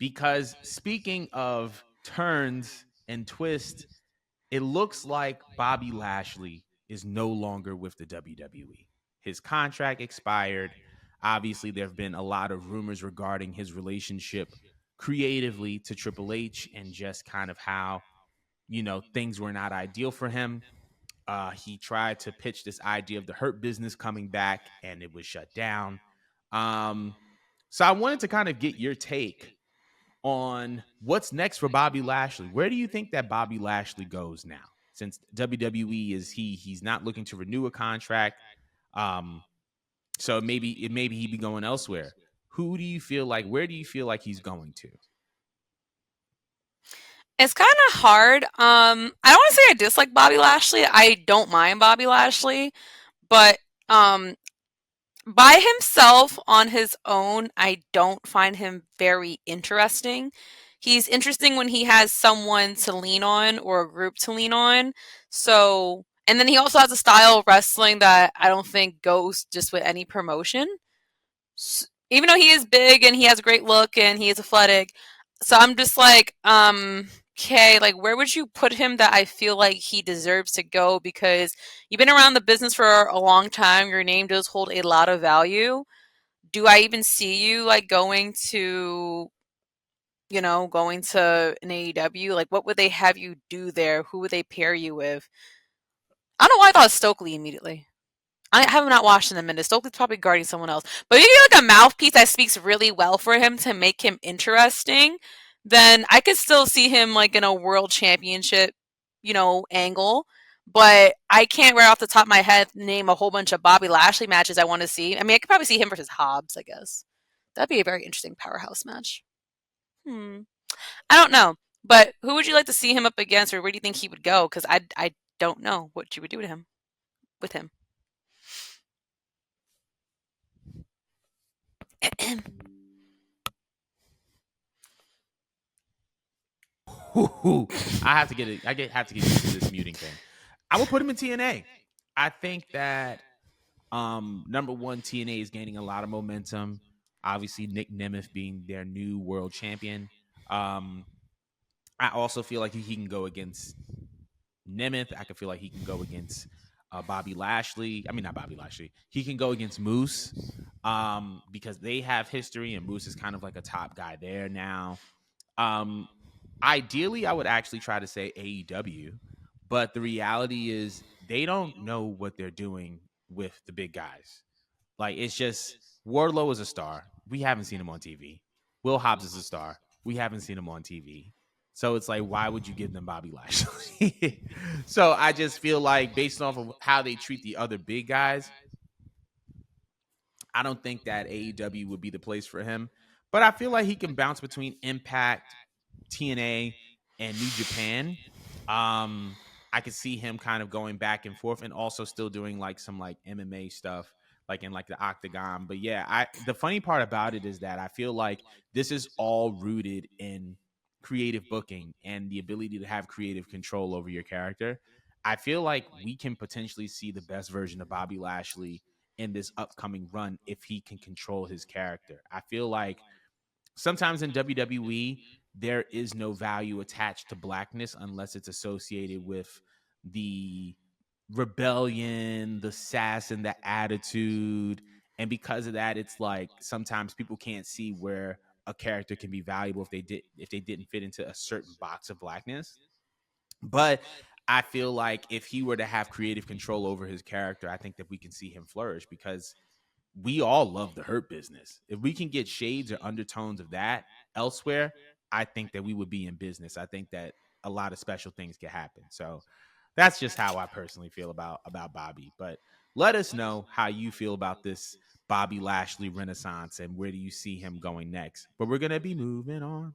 because speaking of turns and twists, it looks like Bobby Lashley is no longer with the WWE. His contract expired. Obviously, there have been a lot of rumors regarding his relationship creatively to Triple H and just kind of how, things were not ideal for him. He tried to pitch this idea of the Hurt Business coming back, and it was shut down. Um, so I wanted to kind of get your take on what's next for Bobby Lashley. Where do you think that Bobby Lashley goes now? Since WWE is he's not looking to renew a contract, so maybe he'd be going elsewhere. Who do you feel like? Where do you feel like he's going to? It's kind of hard. I don't want to say I dislike Bobby Lashley. I don't mind Bobby Lashley, but um, by himself on his own, I don't find him very interesting. He's interesting when he has someone to lean on or a group to lean on. So, and then he also has a style of wrestling that I don't think goes just with any promotion. Even though he is big and he has a great look and he is athletic. So I'm just like, okay, like where would you put him that I feel like he deserves to go? Because you've been around the business for a long time. Your name does hold a lot of value. Do I even see you like going to an AEW? Like what would they have you do there? Who would they pair you with? I don't know why I thought Stokely immediately. I have not watched in a minute. Stokely's probably guarding someone else. But if you get like a mouthpiece that speaks really well for him to make him interesting, then I could still see him like in a world championship, angle. But I can't right off the top of my head name a whole bunch of Bobby Lashley matches I want to see. I mean, I could probably see him versus Hobbs, I guess. That'd be a very interesting powerhouse match. I don't know. But who would you like to see him up against, or where do you think he would go? Because I don't know what you would do to him with him. I have to get it. Have to get used to this muting thing. I will put him in TNA. I think that number one, TNA is gaining a lot of momentum. Obviously, Nick Nemeth being their new world champion. Um, I also feel like he can go against Nemeth. I can feel like he can go against Bobby Lashley. I mean, not Bobby Lashley. He can go against Moose because they have history, and Moose is kind of like a top guy there now. Um, Ideally, I would actually try to say AEW, but the reality is they don't know what they're doing with the big guys. Like it's just Wardlow is a star. We haven't seen him on TV. Will Hobbs is a star. We haven't seen him on TV. So it's like, why would you give them Bobby Lashley? So I just feel like based off of how they treat the other big guys, I don't think that AEW would be the place for him. But I feel like he can bounce between Impact, TNA, and New Japan. I could see him kind of going back and forth and also still doing like some like MMA stuff, like in like the octagon. But yeah, the funny part about it is that I feel like this is all rooted in creative booking and the ability to have creative control over your character. I feel like we can potentially see the best version of Bobby Lashley in this upcoming run if he can control his character. I feel like sometimes in WWE, there is no value attached to blackness unless it's associated with the rebellion, the sass, and the attitude. And because of that, it's like sometimes people can't see where a character can be valuable if they didn't fit into a certain box of blackness. But I feel like if he were to have creative control over his character, I think that we can see him flourish because we all love the Hurt Business. If we can get shades or undertones of that elsewhere, I think that we would be in business. I think that a lot of special things can happen. So that's just how I personally feel about Bobby. But let us know how you feel about this Bobby Lashley renaissance and where do you see him going next. But we're gonna be moving on.